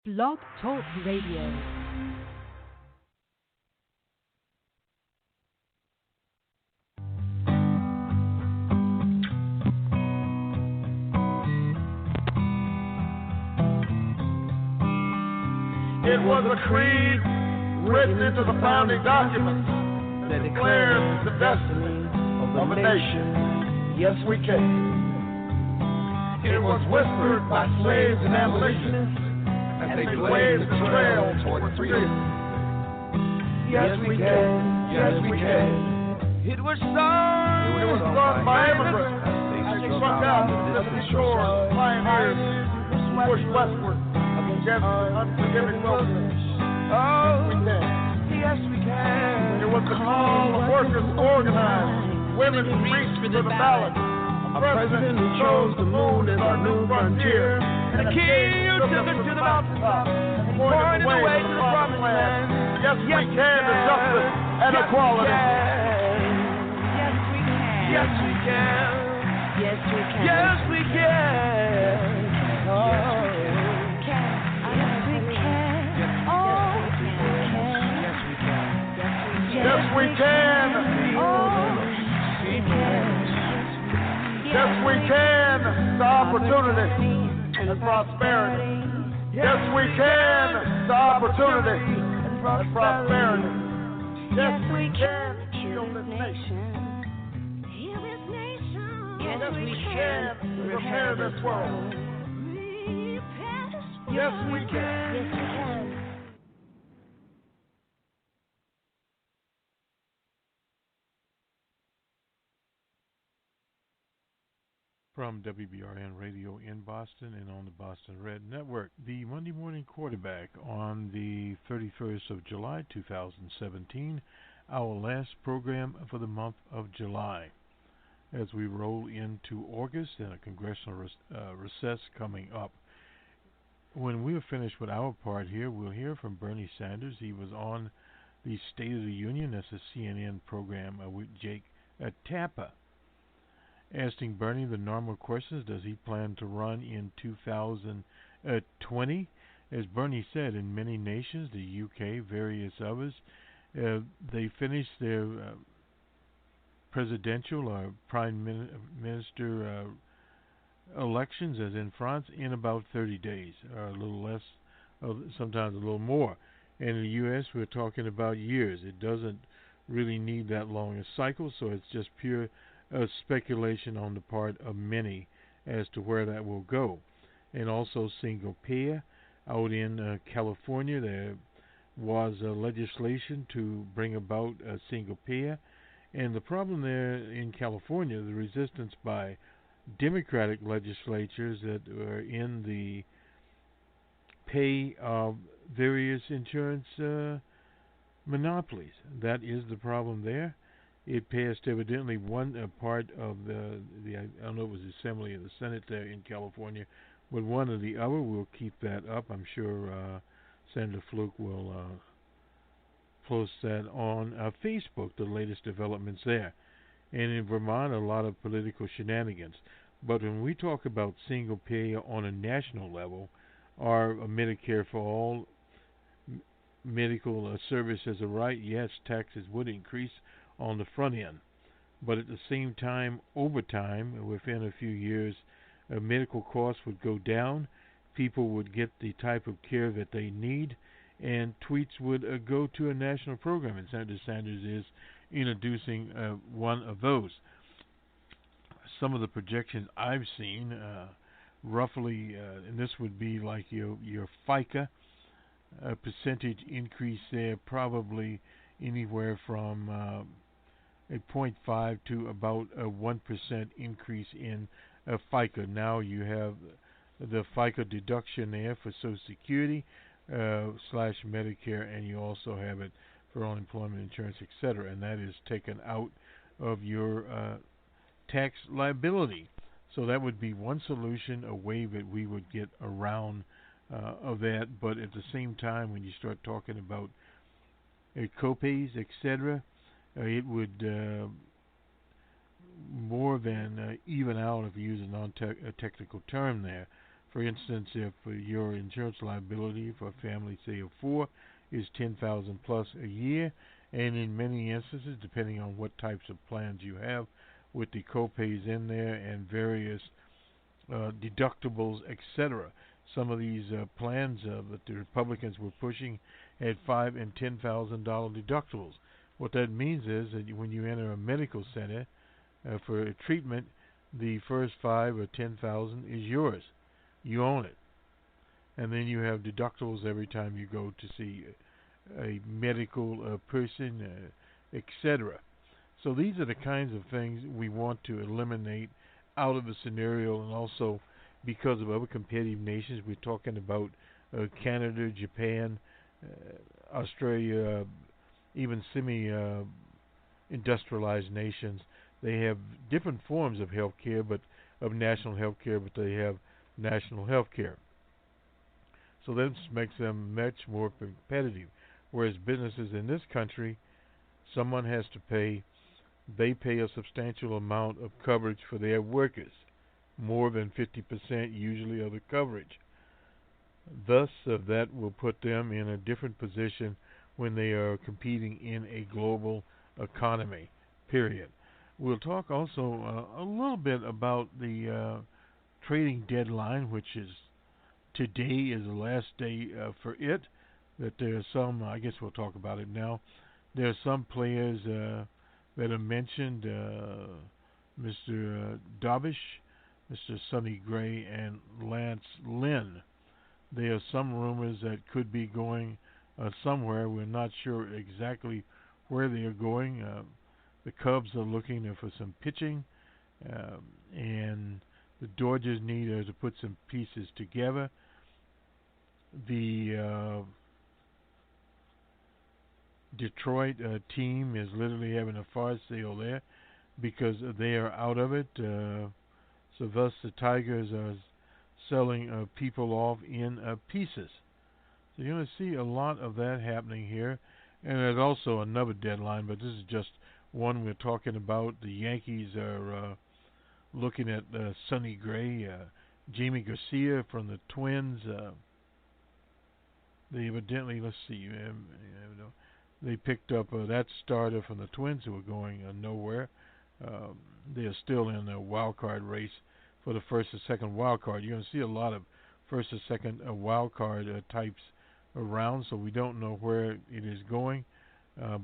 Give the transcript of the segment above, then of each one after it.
Blog Talk Radio. It was a creed written into the founding documents that declares the destiny of a nation. Yes, we can. It was whispered by slaves and abolitionists as they blazed the trail toward freedom. Yes, we can. Yes, we can. It was sung by immigrants as they struck out the Pacific shores, pioneers who pushed westward against unforgiving wilderness. Oh, we can. Yes, we can. It was the call of workers to organize, women who reached for the ballot, a president who chose the moon as our new frontier, and a king who took us to the mountaintop, pointed the way to the promised land. Yes, we can to justice and equality. Yes, we can. Yes, we can. Yes, we can. Yes, we can. Oh. Yes, we can. Yes, we can to opportunity and prosperity. Yes, we can to opportunity and prosperity. Yes, we can heal this nation. Yes, we can repair this world. Yes, we can. Yes, we can. From WBRN Radio in Boston and on the Boston Red Network, the Monday Morning Quarterback on the 31st of July, 2017, our last program for the month of July. As we roll into August and a congressional recess coming up. When we are finished with our part here, we'll hear from Bernie Sanders. He was on the State of the Union, that's a CNN program with Jake Tapper. Asking Bernie the normal questions, does he plan to run in 2020? As Bernie said, in many nations, the UK, various others, they finish their presidential or prime minister elections, as in France, in about 30 days, or a little less, sometimes a little more. And in the U.S., we're talking about years. It doesn't really need that long a cycle, so it's just pure speculation on the part of many as to where that will go. And also single payer. Out in California, there was legislation to bring about a single payer. And the problem there in California, the resistance by Democratic legislatures that are in the pay of various insurance monopolies. That is the problem there. It passed evidently one part of the I don't know if it was the Assembly or the Senate there in California, but one or the other. We'll keep that up. I'm sure Senator Fluke will post that on Facebook, the latest developments there. And in Vermont, a lot of political shenanigans. But when we talk about single payer on a national level, or Medicare for all, medical service as a right, yes, taxes would increase on the front end. But at the same time, over time, within a few years, medical costs would go down, people would get the type of care that they need, and tweets would go to a national program. And Senator Sanders is introducing one of those. Some of the projections I've seen, roughly, and this would be like your FICA, a percentage increase there, probably anywhere from a 0.5 to about a 1% increase in FICA. Now you have the FICA deduction there for Social Security / Medicare, and you also have it for unemployment insurance, etc. And that is taken out of your tax liability. So that would be one solution, a way that we would get around of that. But at the same time, when you start talking about copays, etc., it would more than even out, if you use a non-technical term there, For instance, if your insurance liability for a family, say of 4, is $10,000 plus a year, and in many instances, depending on what types of plans you have, with the copays in there and various deductibles, etc. Some of these plans that the Republicans were pushing had $5,000 and $10,000 deductibles. What that means is that when you enter a medical center for a treatment, the first $5,000 or $10,000 is yours. You own it, and then you have deductibles every time you go to see a medical person, etc. So these are the kinds of things we want to eliminate out of the scenario, and also because of other competitive nations, we're talking about Canada, Japan, Australia, even semi-industrialized nations. They have different forms of health care, but of national health care, but they have national health care. So that makes them much more competitive. Whereas businesses in this country, someone has to pay, they pay a substantial amount of coverage for their workers, more than 50% usually of the coverage. Thus, that will put them in a different position when they are competing in a global economy, period. We'll talk also a little bit about the trading deadline, which is today is the last day for it. That there are some, I guess we'll talk about it now. There are some players that are mentioned, Mr. Dobish, Mr. Sonny Gray, and Lance Lynn. There are some rumors that could be going somewhere. We're not sure exactly where they are going. The Cubs are looking for some pitching, and the Dodgers need to put some pieces together. The Detroit team is literally having a fire sale there because they are out of it. So thus the Tigers are selling people off in pieces. So you're going to see a lot of that happening here. And there's also another deadline, but this is just one we're talking about. The Yankees are looking at Sonny Gray, Jamie Garcia from the Twins. They evidently, let's see, they picked up that starter from the Twins who were going nowhere. They are still in the wild card race for the first and second wild card. You're going to see a lot of first and second wild card types around, so we don't know where it is going.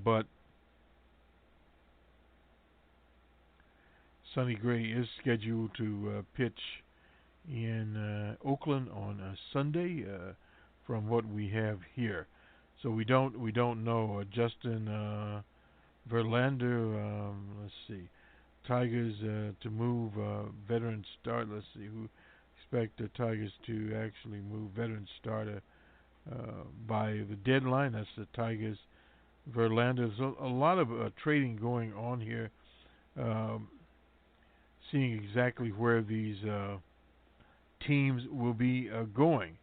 But Sonny Gray is scheduled to pitch in Oakland on Sunday, from what we have here. So we don't know. Justin Verlander, let's see, Tigers to move veteran start. Let's see who expect the Tigers to actually move veteran starter by the deadline. That's the Tigers. Verlander. There's a lot of trading going on here. Seeing exactly where these teams will be going.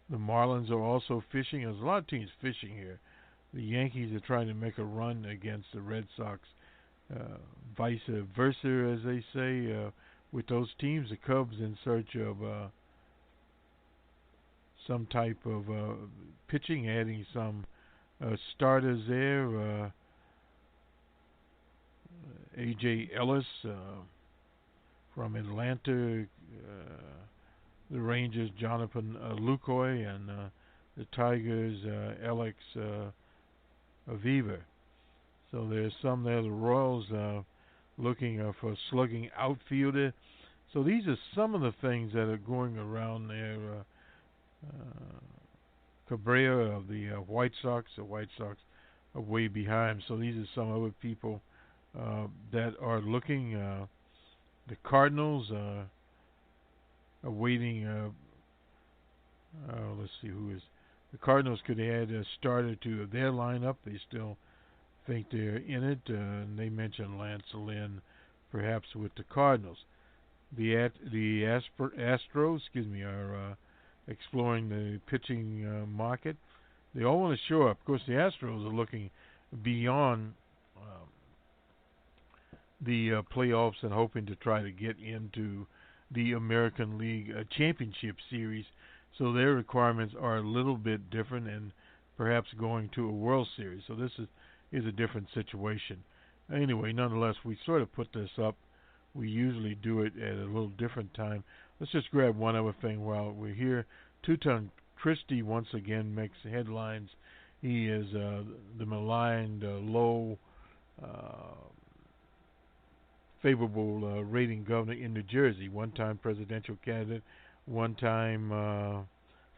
The Marlins are also fishing. There's a lot of teams fishing here. The Yankees are trying to make a run against the Red Sox. Vice versa, as they say, with those teams. The Cubs in search of some type of pitching, adding some starters there. A.J. Ellis from Atlanta, the Rangers, Jonathan Lucroy, and the Tigers, Alex Aviva. So there's some there. The Royals looking for a slugging outfielder. So these are some of the things that are going around there. Cabrera of the White Sox. The White Sox are way behind. So these are some other people that are looking. The Cardinals are waiting. Let's see who is. The Cardinals could add a starter to their lineup. They still think they're in it. And they mentioned Lance Lynn, perhaps with the Cardinals. The Astros, are exploring the pitching market. They all want to show up. Of course, the Astros are looking beyond the playoffs and hoping to try to get into the American League Championship Series, so their requirements are a little bit different, and perhaps going to a World Series. So this is a different situation. Anyway, nonetheless, we sort of put this up. We usually do it at a little different time. Let's just grab one other thing while we're here. Two-Ton Christie once again makes headlines. He is the maligned, low, favorable rating governor in New Jersey. One-time presidential candidate, one-time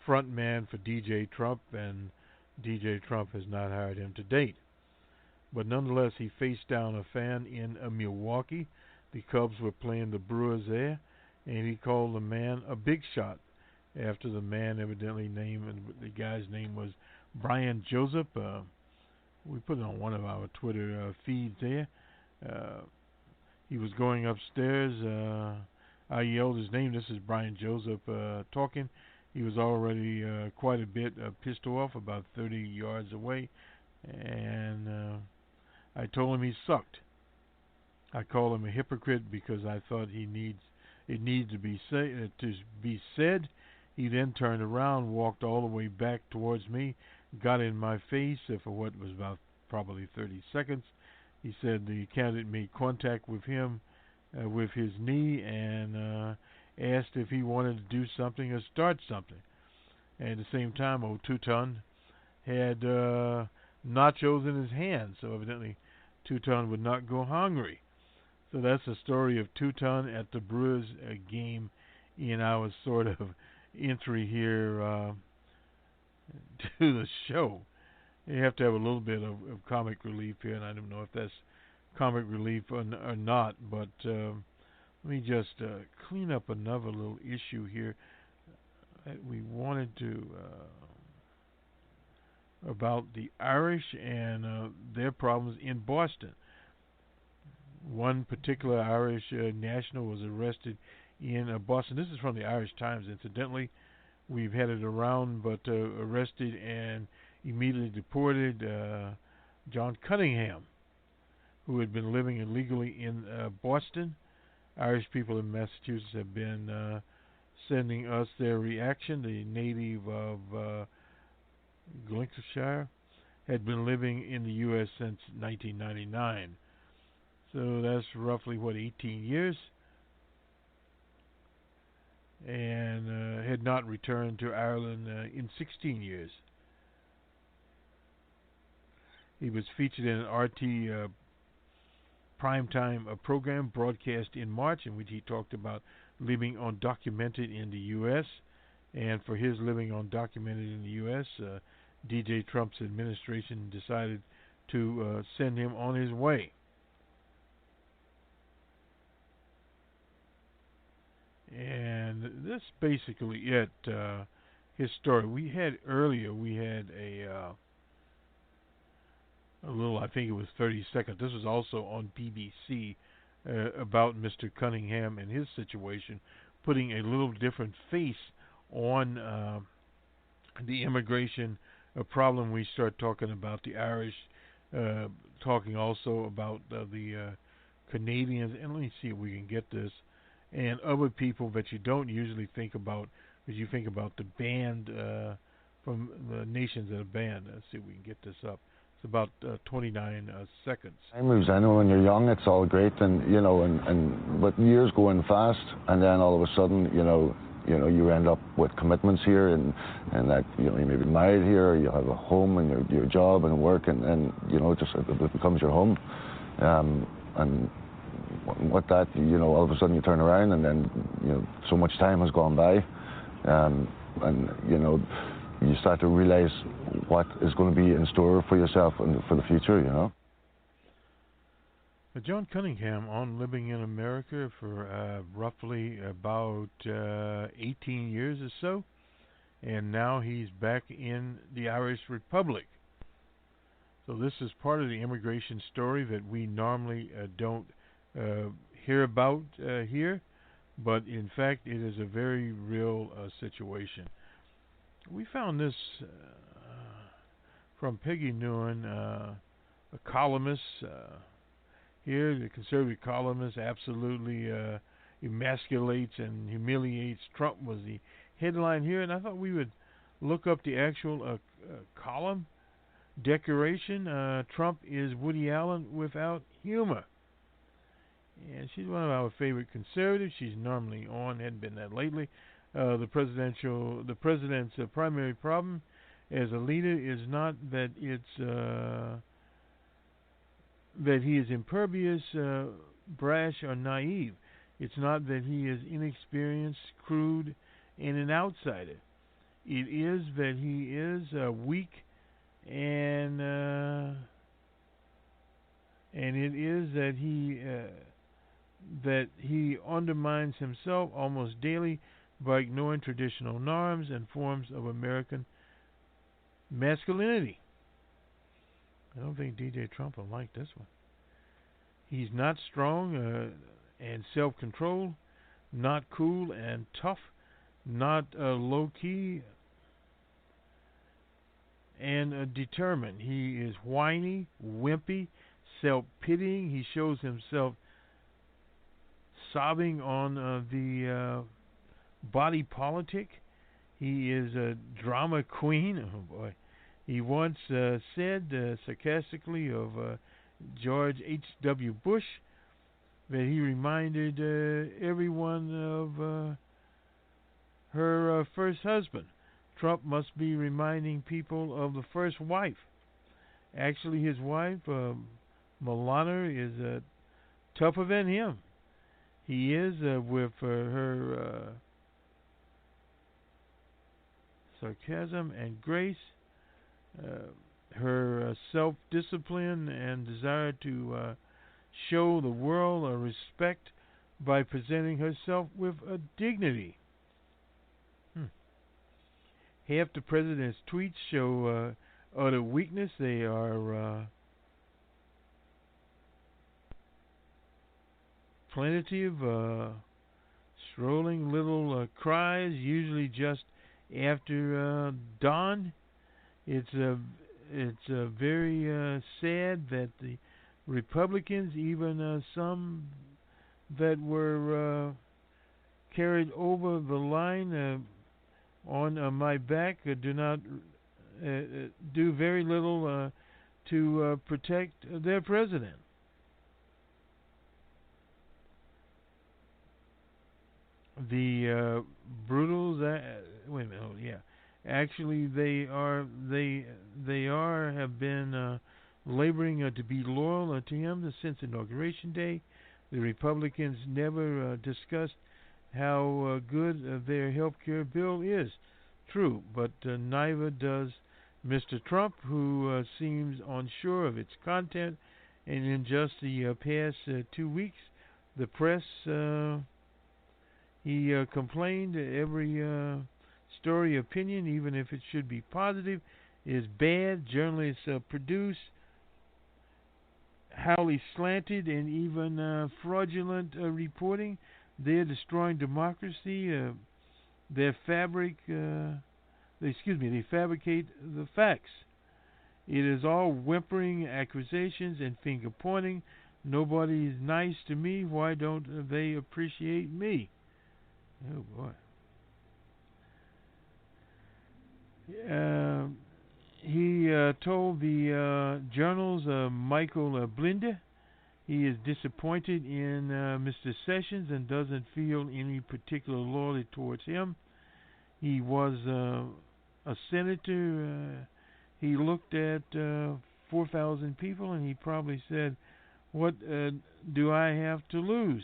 front man for DJ Trump, and DJ Trump has not hired him to date. But nonetheless, he faced down a fan in Milwaukee. The Cubs were playing the Brewers there, and he called the man a big shot after the man evidently named, and the guy's name was Brian Joseph. We put it on one of our Twitter feeds there. He was going upstairs. I yelled his name. This is Brian Joseph talking. He was already quite a bit pissed off, about 30 yards away, and I told him he sucked. I called him a hypocrite because I thought it needs to be said. He then turned around, walked all the way back towards me, got in my face for what was about probably 30 seconds. He said the candidate made contact with him with his knee and asked if he wanted to do something or start something. And at the same time, old Two-Ton had nachos in his hand, so evidently Two-Ton would not go hungry. So that's the story of Two-Ton at the Brewers game in our sort of entry here to the show. You have to have a little bit of comic relief here, and I don't know if that's comic relief or not, but let me just clean up another little issue here that we wanted to about the Irish and their problems in Boston. One particular Irish national was arrested in Boston. This is from the Irish Times, incidentally. We've had it around, but arrested and immediately deported John Cunningham, who had been living illegally in Boston. Irish people in Massachusetts have been sending us their reaction. The native of Gloucestershire had been living in the U.S. since 1999. So that's roughly, 18 years? And had not returned to Ireland in 16 years. He was featured in an RT primetime program broadcast in March, in which he talked about living undocumented in the U.S. And for his living undocumented in the U.S., DJ Trump's administration decided to send him on his way. And that's basically it. His story. We had a little, I think it was 30 seconds. This was also on BBC about Mr. Cunningham and his situation, putting a little different face on the immigration problem. We start talking about the Irish, talking also about the Canadians, and let me see if we can get this, and other people that you don't usually think about, because you think about the band from the nations that are banned. Let's see if we can get this up. It's about 29 seconds. Time moves. I know when you're young, it's all great, and but years go in fast, and then all of a sudden, you end up with commitments here, and that you may be married here, or you have a home and your job and work, and it becomes your home, and what that all of a sudden you turn around, and then so much time has gone by, and you start to realize what is going to be in store for yourself and for the future, John Cunningham on living in America for roughly about 18 years or so, and now he's back in the Irish Republic. So this is part of the immigration story that we normally don't hear about here, but in fact it is a very real situation. We found this from Peggy Nguyen, a columnist here, the conservative columnist, absolutely emasculates and humiliates Trump was the headline here, and I thought we would look up the actual column decoration. Trump is Woody Allen without humor. And she's one of our favorite conservatives. She's normally on, hadn't been that lately. The president's primary problem as a leader is not that that he is impervious, brash, or naive. It's not that he is inexperienced, crude, and an outsider. It is that he is weak, and it is that he undermines himself almost daily by ignoring traditional norms and forms of American masculinity. I don't think D.J. Trump will like this one. He's not strong and self-controlled, not cool and tough, not low-key and determined. He is whiny, wimpy, self-pitying. He shows himself sobbing on the body politic. He is a drama queen. Oh boy. He once said sarcastically of George H.W. Bush that he reminded everyone of her first husband. Trump must be reminding people of the first wife. Actually, his wife, Melania, is tougher than him. He is with her sarcasm and grace, her self-discipline and desire to show the world a respect by presenting herself with a dignity. Half the president's tweets show utter weakness. They are plaintive, strolling little cries, usually just after dawn. It's very sad that the Republicans, even some that were carried over the line on my back, do not do very little to protect their president. The brutals. Wait a minute. Oh, yeah. Actually, they have been laboring to be loyal to him since Inauguration Day. The Republicans never discussed how good their health care bill is. True, but neither does Mr. Trump, who seems unsure of its content. And in just the past 2 weeks, the press, he complained every story opinion, even if it should be positive, is bad. Journalists produce highly slanted and even fraudulent reporting. They're destroying democracy. They fabricate the facts. It is all whimpering accusations and finger pointing. Nobody's nice to me. Why don't they appreciate me? Oh boy. He told the Journal's Michael Blinder he is disappointed in Mr. Sessions and doesn't feel any particular loyalty towards him. He was a senator. He looked at 4,000 people and he probably said, what do I have to lose?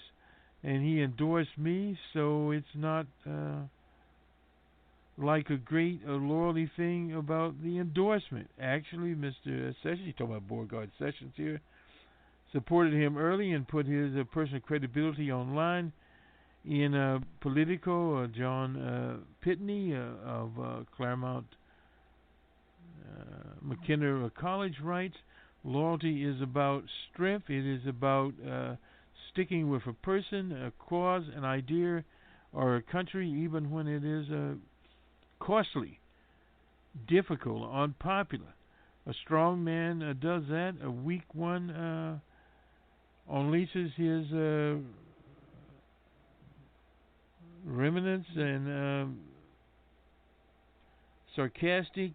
And he endorsed me, so it's not like a great loyalty thing about the endorsement. Actually, Mr. Sessions, he's talking about Beauregard Sessions here, supported him early and put his personal credibility online. In Politico, John Pitney of Claremont McKenna College writes, loyalty is about strength. It is about sticking with a person, a cause, an idea, or a country, even when it is costly, difficult, unpopular. A strong man does that. A weak one unleashes his remnants and sarcastic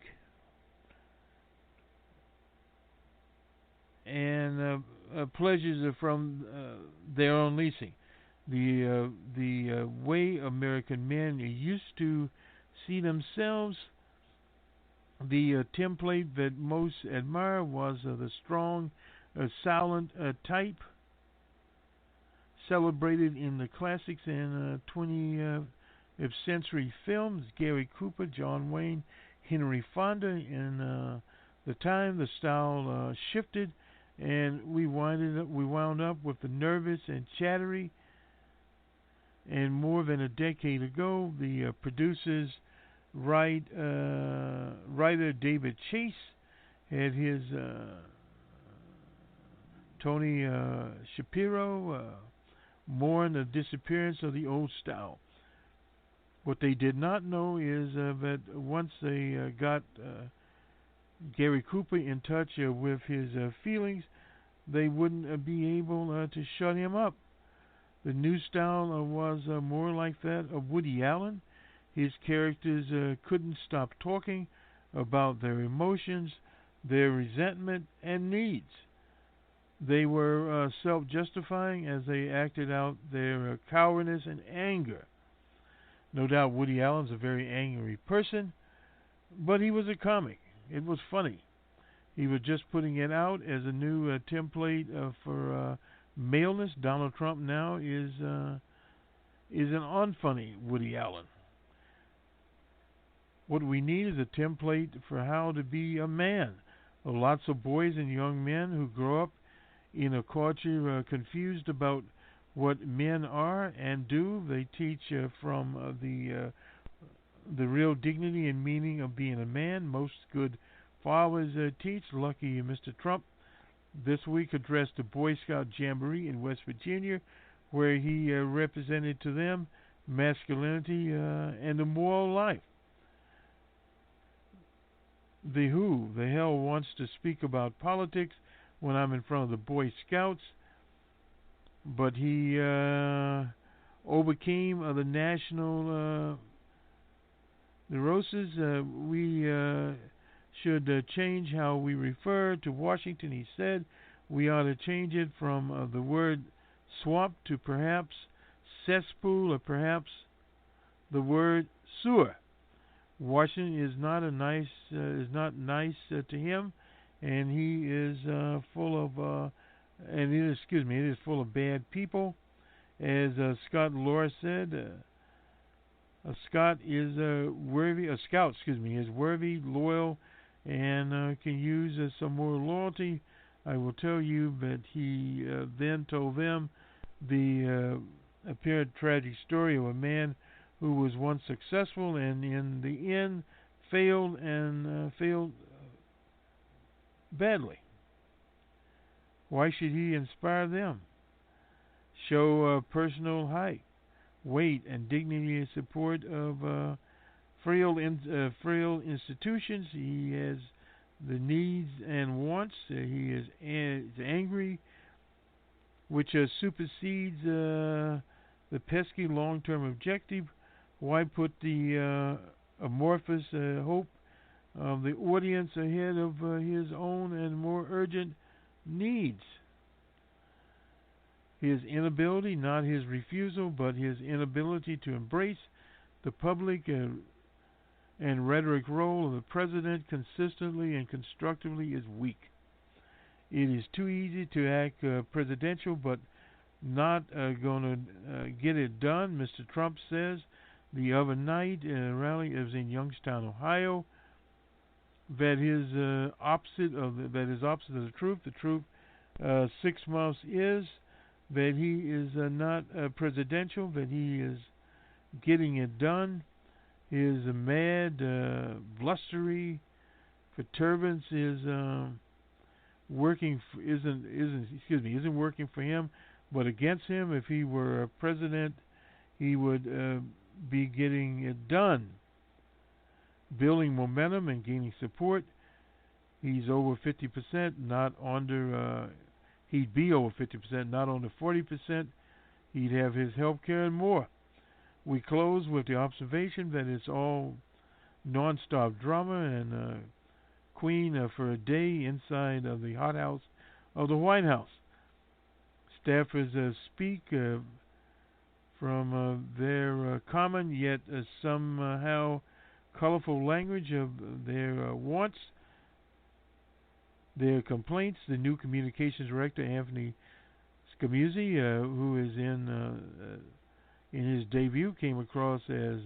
and pleasures from their own leasing. The way American men used to see themselves, the template that most admire was the strong, silent type, celebrated in the classics and 20th century films, Gary Cooper, John Wayne, Henry Fonda. In the time, the style shifted, and we wound up with the nervous and chattery. And more than a decade ago, the producers, writer David Chase had his Tony Shapiro mourn the disappearance of the old style. What they did not know is that once they got Gary Cooper in touch with his feelings, they wouldn't be able to shut him up. The new style was more like that of Woody Allen. His characters couldn't stop talking about their emotions, their resentment, and needs. They were self-justifying as they acted out their cowardice and anger. No doubt Woody Allen's a very angry person, but he was a comic. It was funny. He was just putting it out as a new template for maleness. Donald Trump now is an unfunny Woody Allen. What we need is a template for how to be a man. Lots of boys and young men who grow up in a culture confused about what men are and do. They teach from the real dignity and meaning of being a man. Most good fathers teach. Lucky Mr. Trump this week addressed the Boy Scout Jamboree in West Virginia, where he represented to them masculinity and the moral life. The hell wants to speak about politics when I'm in front of the Boy Scouts, but he overcame the national neurosis. We should change how we refer to Washington, he said. We ought to change it from the word swamp to perhaps cesspool, or perhaps the word sewer. Washington is not nice to him, and he is full of it is full of bad people. As Scott Laura said, a scout is worthy, loyal, and can use some more loyalty. I will tell you that he then told them the apparent tragic story of a man who was once successful and in the end failed badly. Why should he inspire them? Show personal height, weight, and dignity in support of frail institutions. He has the needs and wants. He is angry, which supersedes the pesky long-term objective. Why put the amorphous hope of the audience ahead of his own and more urgent needs? His inability, not his refusal, but his inability to embrace the public and rhetoric role of the president consistently and constructively is weak. It is too easy to act presidential, but not going to get it done. Mr. Trump says the other night in a rally, it was in Youngstown, Ohio, that his opposite of the truth. The truth 6 months is that he is not presidential, that he is getting it done. His mad, blustery perturbance isn't working for him, but against him. If he were a president, he would be getting it done, building momentum and gaining support. He's over 50%, not under. He'd be over 50%, not under 40%. He'd have his health care and more. We close with the observation that it's all non-stop drama and Queen for a day inside of the hothouse of the White House. Staffers speak from their common yet somehow colorful language of their wants, their complaints. The new communications director, Anthony Scamuzzi, who is in his debut, came across as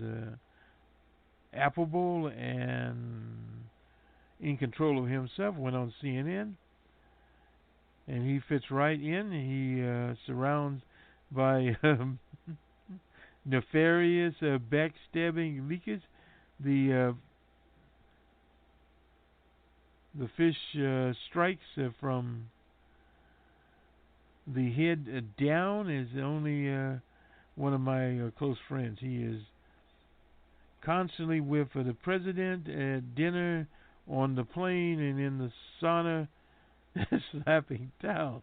affable and in control of himself, went on CNN, and he fits right in. He surrounds by nefarious, backstabbing leakers. The fish strikes from the head down is only one of my close friends. He is constantly with the president at dinner, on the plane, and in the sauna, slapping towels.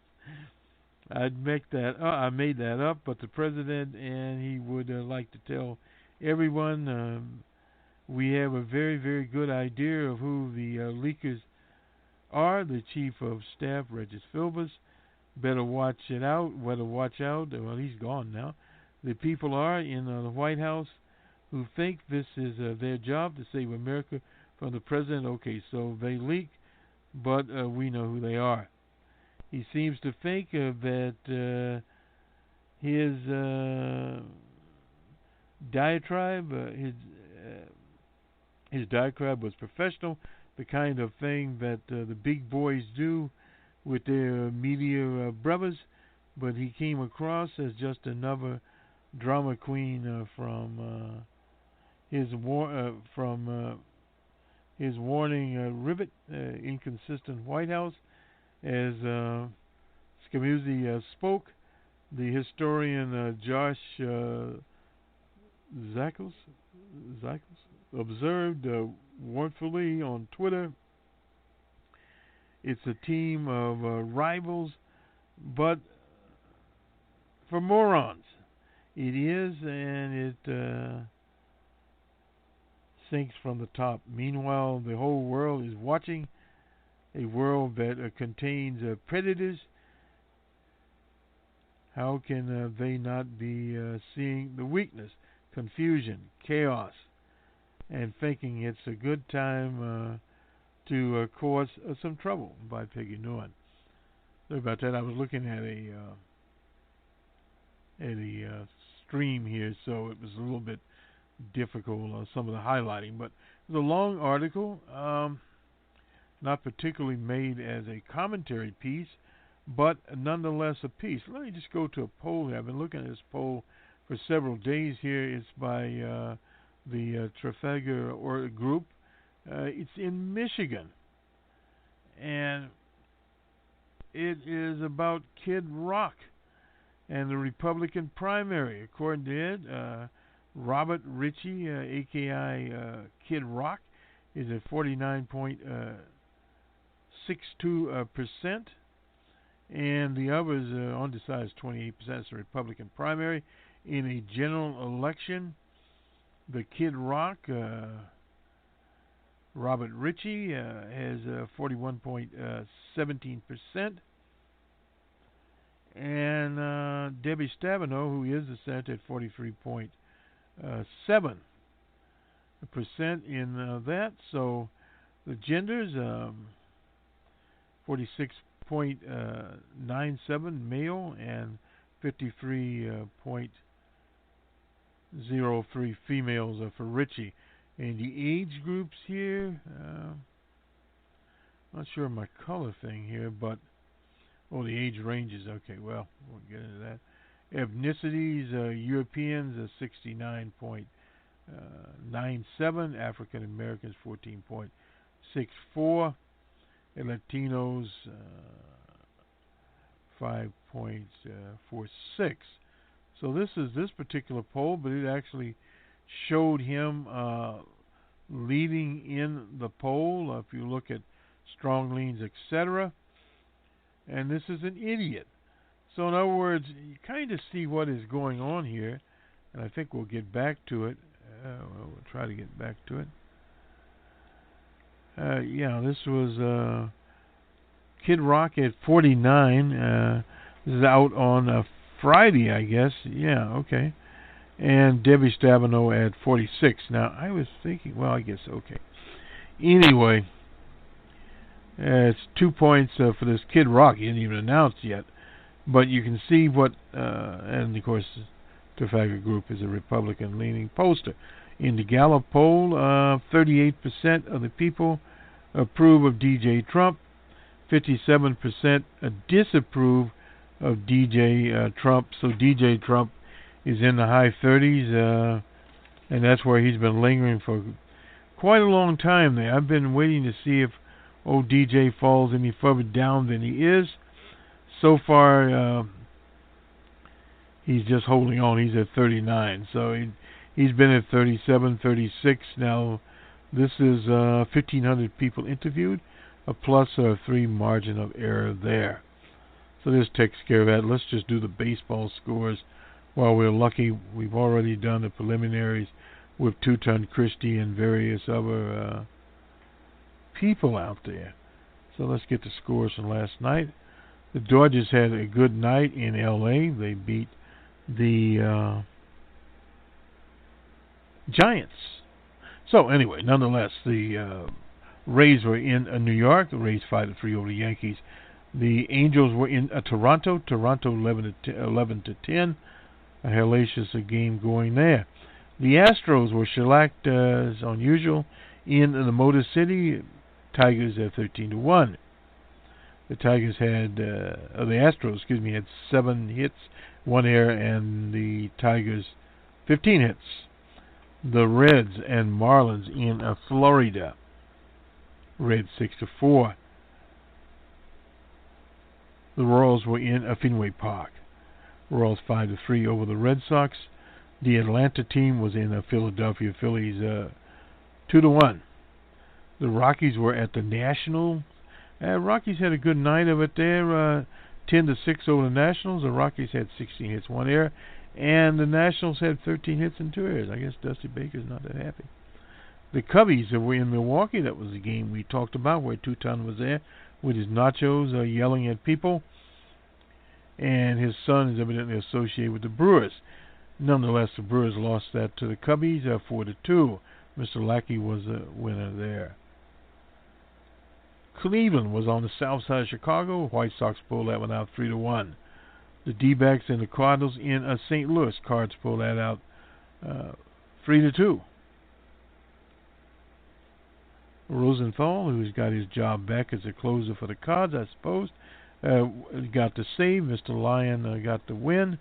I made that up, but the president, and he would like to tell everyone we have a very, very good idea of who the leakers are. The chief of staff, Regis Philbus, better watch out. Well, he's gone now. The people are in the White House who think this is their job to save America from the president. Okay, so they leak, but we know who they are. He seems to think that his diatribe, his diatribe was professional, the kind of thing that the big boys do with their media brothers, but he came across as just another drama queen from his warning rivet, inconsistent White House. As Scamuzzi spoke, the historian Josh Zakos observed warmthily on Twitter, it's a team of rivals, but for morons. It is, and it sinks from the top. Meanwhile, the whole world is watching, a world that contains predators. How can they not be seeing the weakness, confusion, chaos, and thinking it's a good time to cause some trouble by Peggy Nguyen? Sorry about that. I was looking at a stream here, so it was a little bit difficult on some of the highlighting. But it was a long article, not particularly made as a commentary piece, but nonetheless a piece. Let me just go to a poll here. I've been looking at this poll for several days here. It's by the Trafalgar Group. It's in Michigan, and it is about Kid Rock and the Republican primary. According to it, Robert Ritchie, a.k.a. Kid Rock, is at 49.62%, and the others undecided 28%. It's the Republican primary. In a general election, the Kid Rock, Robert Ritchie, has 41.17%. And Debbie Stabenow, who is the senator, at 43.7% in that. So the genders, 46.97 male and 53.03 females for Ritchie. And the age groups here, not sure of my color thing here, but the age ranges. Okay, well, we'll get into that. Ethnicities, Europeans, 69.97. African Americans, 14.64. And Latinos, 5.46. So this is this particular poll, but it actually showed him leading in the poll. If you look at strong leans, etc. And this is an idiot. So in other words, you kind of see what is going on here. and I think we'll get back to it. We'll try to get back to it. This was Kid Rock at 49. This is out on Friday, I guess. Yeah, okay. And Debbie Stabenow at 46. Now, I was thinking, well, I guess, okay. Anyway, it's 2 points for this Kid Rock. He didn't even announce yet. But you can see what, and of course, Trafalgar Group is a Republican-leaning pollster. In the Gallup poll, 38% of the people approve of DJ Trump. 57% disapprove of DJ Trump. So DJ Trump is in the high 30s, and that's where he's been lingering for quite a long time there. I've been waiting to see if old DJ falls any further down than he is. So far, he's just holding on. He's at 39. So he's been at 37, 36. Now, this is 1,500 people interviewed, a plus of 3 margin of error there. So this takes care of that. Let's just do the baseball scores. While we're lucky, we've already done the preliminaries with Two-Ton Christie and various other people out there. So let's get the scores from last night. The Dodgers had a good night in L.A. They beat the Giants. So anyway, nonetheless, the Rays were in New York. The Rays 5-3 over the Yankees. The Angels were in Toronto. Toronto 11-10. A hellacious game going there. The Astros were shellacked as unusual in the Motor City. Tigers at 13-1. The Tigers had the Astros, had 7 hits, 1 error, and the Tigers 15 hits. The Reds and Marlins in Florida. Reds 6-4. The Royals were in Fenway Park. Royals 5-3 over the Red Sox. The Atlanta team was in Philadelphia Phillies 2-1. The Rockies were at the Nationals. Rockies had a good night of it there, 10-6 over the Nationals. The Rockies had 16 hits, 1 error, and the Nationals had 13 hits and 2 errors. I guess Dusty Baker's not that happy. The Cubbies were in Milwaukee. That was the game we talked about, where Two-Ton was there with his nachos yelling at people, and his son is evidently associated with the Brewers. Nonetheless, the Brewers lost that to the Cubbies 4-2. Mr. Lackey was the winner there. Cleveland was on the south side of Chicago. White Sox pulled that one out 3-1. The D-backs and the Cardinals in St. Louis. Cards pulled that out 3-2. Rosenthal, who's got his job back as a closer for the Cards, I suppose, got the save. Mr. Lyon got the win.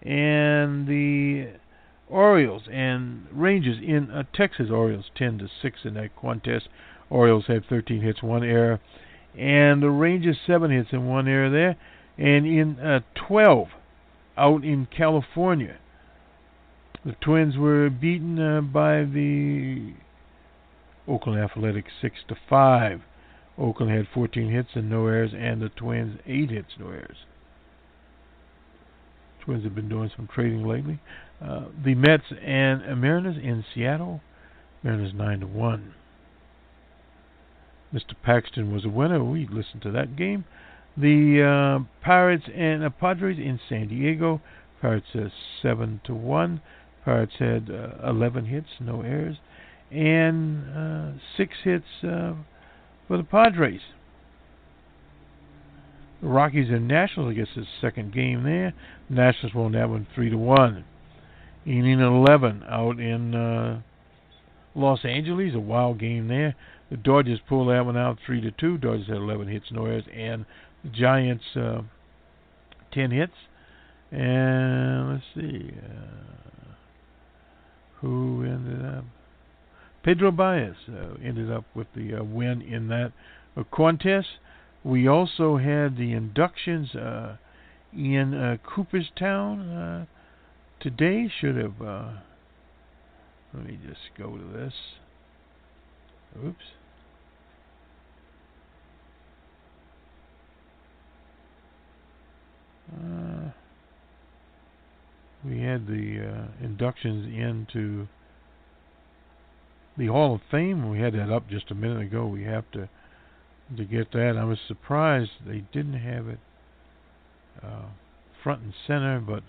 And the Orioles and Rangers in Texas. Orioles 10-6 in that contest. Orioles had 13 hits, 1 error. And the Rangers 7 hits and 1 error there. And in 12 out in California, the Twins were beaten by the Oakland Athletics 6-5. Oakland had 14 hits and no errors, and the Twins 8 hits, no errors. Twins have been doing some trading lately. The Mets and Mariners in Seattle. Mariners 9-1. Mr. Paxton was a winner. We listened to that game. The Pirates and Padres in San Diego. Pirates 7-1. Pirates had 11 hits, no errors, and 6 hits for the Padres. The Rockies and Nationals, I guess, is the second game there. Nationals won that one 3-1. Inning 11 out in Los Angeles, a wild game there. The Dodgers pulled that one out 3-2. Dodgers had 11 hits, no errors, and the Giants 10 hits. And let's see who ended up. Pedro Baez ended up with the win in that contest. We also had the inductions in Cooperstown today. Should have. Let me just go to this. Oops. we had the inductions into the Hall of Fame. We had that up just a minute ago. We have to get that. I was surprised they didn't have it front and center, but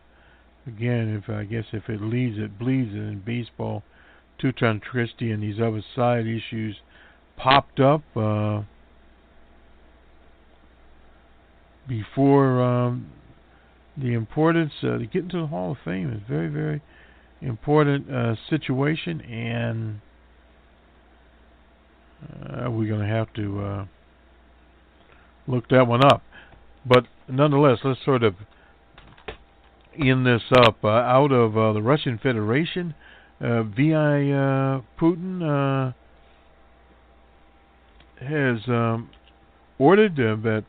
again, if it leads, it bleeds. And in baseball, two-ton Christie and these other side issues popped up before the importance to get into the Hall of Fame is very, very important situation, and we're going to have to look that one up. But nonetheless, let's sort of end this up. Out of the Russian Federation, Putin has ordered that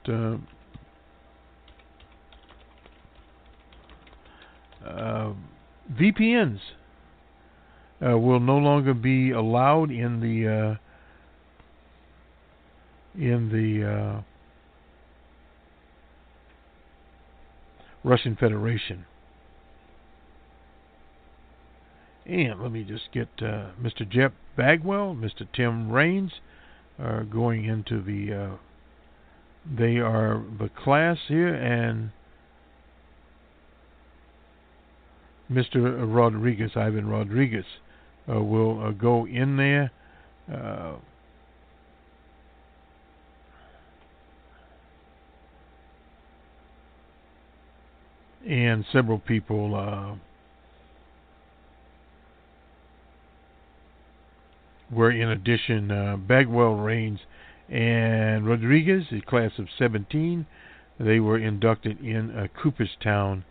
VPNs will no longer be allowed in the Russian Federation. And let me just get Mr. Jeff Bagwell, Mr. Tim Raines are going into the they are the class here, and Mr. Rodriguez, Ivan Rodriguez, will go in there. And several people were in addition, Bagwell, Raines, and Rodriguez, the class of 17. They were inducted in Cooperstown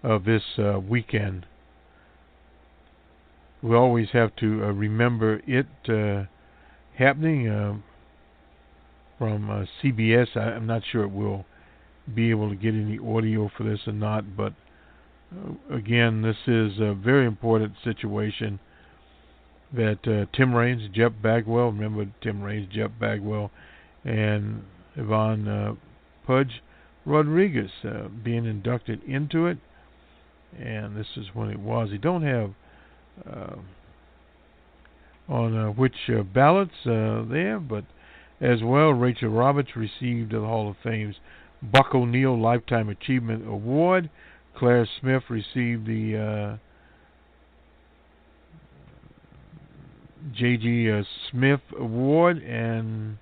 this weekend. We always have to remember it happening from CBS. I'm not sure it will be able to get any audio for this or not, but again, this is a very important situation that Tim Raines, Jeff Bagwell, remember Tim Raines, Jeff Bagwell, and Ivan Pudge Rodriguez being inducted into it. And this is when it was. They don't have on which ballots there, but as well, Rachel Roberts received the Hall of Fame's Buck O'Neill Lifetime Achievement Award. Claire Smith received the J.G. Smith Award, and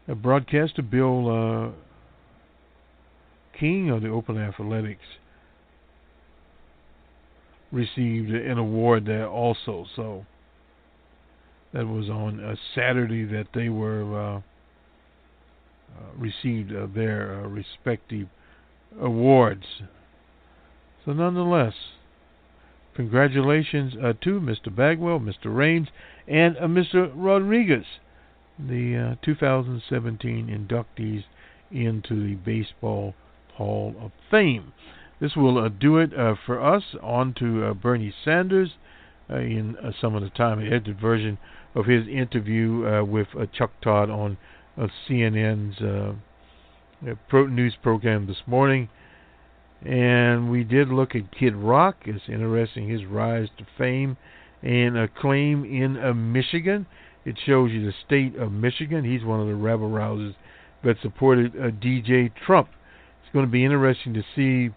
broadcaster Bill King of the Open Athletics received an award there also. So that was on a Saturday that they were received their respective awards. So nonetheless, congratulations to Mr. Bagwell, Mr. Raines, and Mr. Rodriguez, the 2017 inductees into the Baseball Hall of Fame. This will do it for us. On to Bernie Sanders in some of the time edited version of his interview with Chuck Todd on CNN's news program this morning. And we did look at Kid Rock. It's interesting, his rise to fame and acclaim in Michigan. It shows you the state of Michigan. He's one of the rabble-rousers that supported DJ Trump. It's going to be interesting to see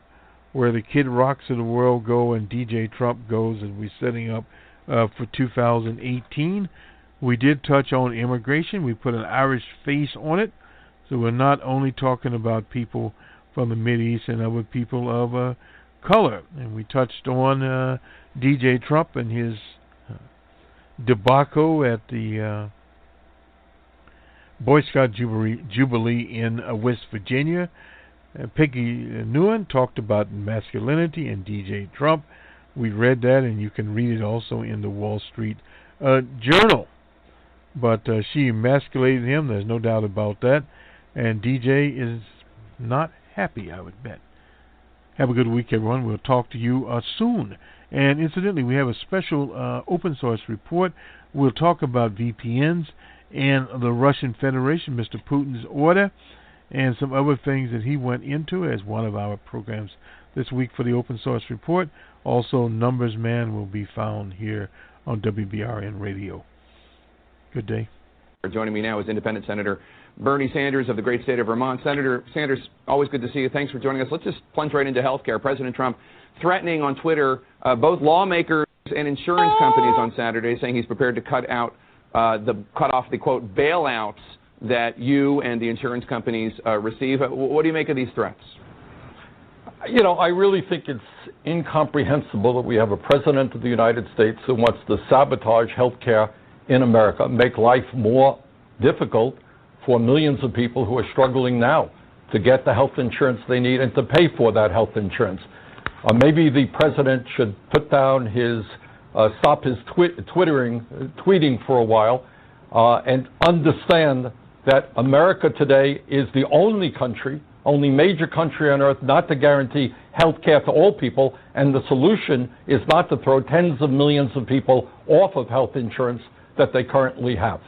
where the Kid Rocks of the world go and DJ Trump goes as we're setting up for 2018. We did touch on immigration. We put an Irish face on it. So we're not only talking about people from the Mideast and other people of color. And we touched on DJ Trump and his debacle at the Boy Scout Jubilee in West Virginia. Peggy Nguyen talked about masculinity and DJ Trump. We read that, and you can read it also in the Wall Street Journal. But she emasculated him, there's no doubt about that. And DJ is not happy, I would bet. Have a good week, everyone. We'll talk to you soon. And incidentally, we have a special open source report. We'll talk about VPNs and the Russian Federation, Mr. Putin's order, and some other things that he went into as one of our programs this week for the Open Source Report. Also, Numbers Man will be found here on WBRN Radio. Good day. Joining me now is Independent Senator Bernie Sanders of the great state of Vermont. Senator Sanders, always good to see you. Thanks for joining us. Let's just plunge right into health care. President Trump threatening on Twitter both lawmakers and insurance companies on Saturday, saying he's prepared to cut off the, quote, bailouts that you and the insurance companies receive. What do you make of these threats? You know, I really think it's incomprehensible that we have a president of the United States who wants to sabotage health care in America, make life more difficult for millions of people who are struggling now to get the health insurance they need and to pay for that health insurance. Maybe the president should put down his, stop his tweeting for a while, and understand that America today is the only major country on earth not to guarantee health care to all people, and the solution is not to throw tens of millions of people off of health insurance that they currently have.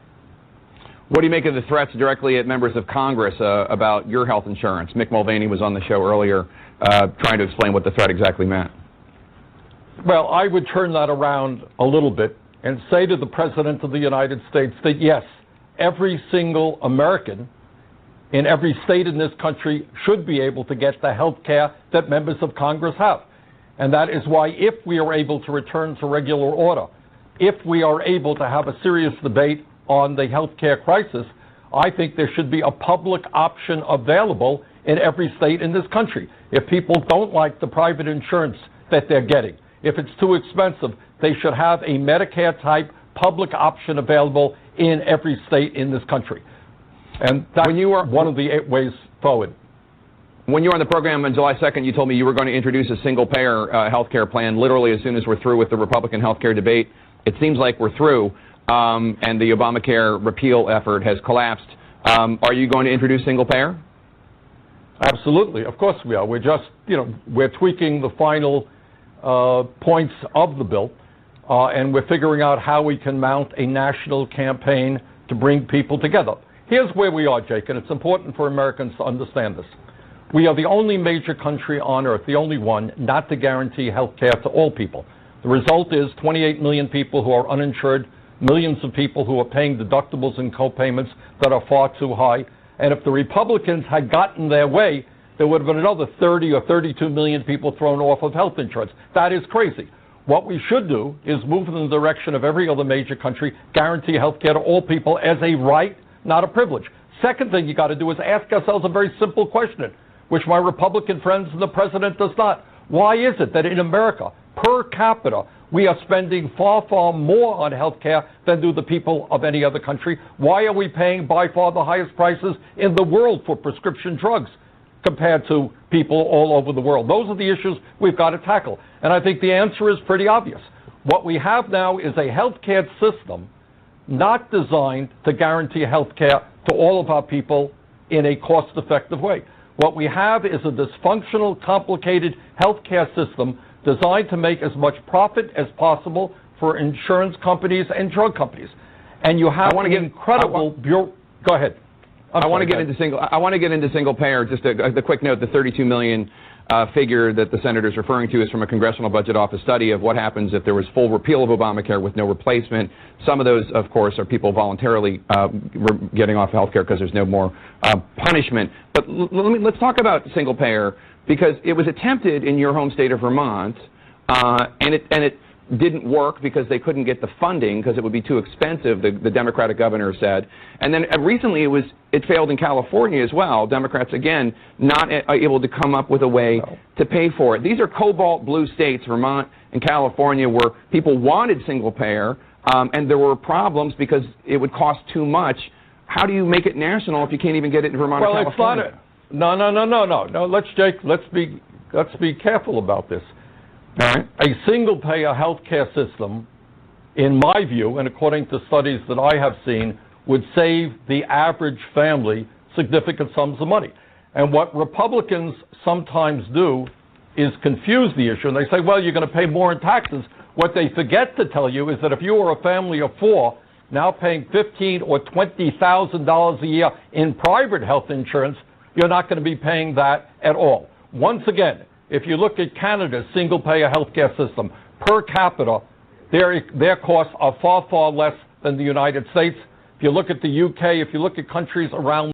What do you make of the threats directly at members of Congress about your health insurance? Mick Mulvaney was on the show earlier trying to explain what the threat exactly meant. Well, I would turn that around a little bit and say to the President of the United States that, yes, every single American in every state in this country should be able to get the health care that members of Congress have. And that is why, if we are able to return to regular order, if we are able to have a serious debate on the health care crisis, I think there should be a public option available in every state in this country. If people don't like the private insurance that they're getting, if it's too expensive, they should have a Medicare-type public option available in every state in this country. And that's one of the ways forward. When you were on the program on July 2nd, you told me you were going to introduce a single-payer health care plan literally as soon as we're through with the Republican health care debate. It seems like we're through, and the Obamacare repeal effort has collapsed. Are you going to introduce single-payer? Absolutely. Of course we are. We're just, we're tweaking the final points of the bill, and we're figuring out how we can mount a national campaign to bring people together. Here's where we are, Jake, and it's important for Americans to understand this. We are the only major country on earth, the only one, not to guarantee health care to all people. The result is 28 million people who are uninsured, millions of people who are paying deductibles and co-payments that are far too high. And if the Republicans had gotten their way, there would have been another 30 or 32 million people thrown off of health insurance. That is crazy. What we should do is move in the direction of every other major country, guarantee health care to all people as a right, not a privilege. Second thing you got to do is ask ourselves a very simple question, which my Republican friends and the president does not. Why is it that in America, per capita, we are spending far, far more on health care than do the people of any other country? Why are we paying by far the highest prices in the world for prescription drugs compared to people all over the world? Those are the issues we've got to tackle. And I think the answer is pretty obvious. What we have now is a health care system not designed to guarantee health care to all of our people in a cost-effective way. What we have is a dysfunctional, complicated health care system designed to make as much profit as possible for insurance companies and drug companies. And you have incredible bureau. Go ahead. I want to get into single payer. Just a quick note: the 32 million figure that the senator is referring to is from a Congressional Budget Office study of what happens if there was full repeal of Obamacare with no replacement. Some of those, of course, are people voluntarily getting off health care because there's no more punishment. But let's talk about single payer, because it was attempted in your home state of Vermont, and it didn't work because they couldn't get the funding because it would be too expensive, the Democratic governor said. And then recently it failed in California as well. Democrats, again, not able to come up with a way to pay for it. These are cobalt blue states, Vermont and California, where people wanted single payer, and there were problems because it would cost too much. How do you make it national if you can't even get it in Vermont or California? No. Let's be careful about this. All right. A single-payer health care system, in my view, and according to studies that I have seen, would save the average family significant sums of money. And what Republicans sometimes do is confuse the issue, and they say, well, you're going to pay more in taxes. What they forget to tell you is that if you are a family of four, now paying $15,000 or $20,000 a year in private health insurance, you're not going to be paying that at all. Once again, If you look at Canada's single-payer healthcare system, per capita, their costs are far, far less than the United States. If you look at the UK, if you look at countries around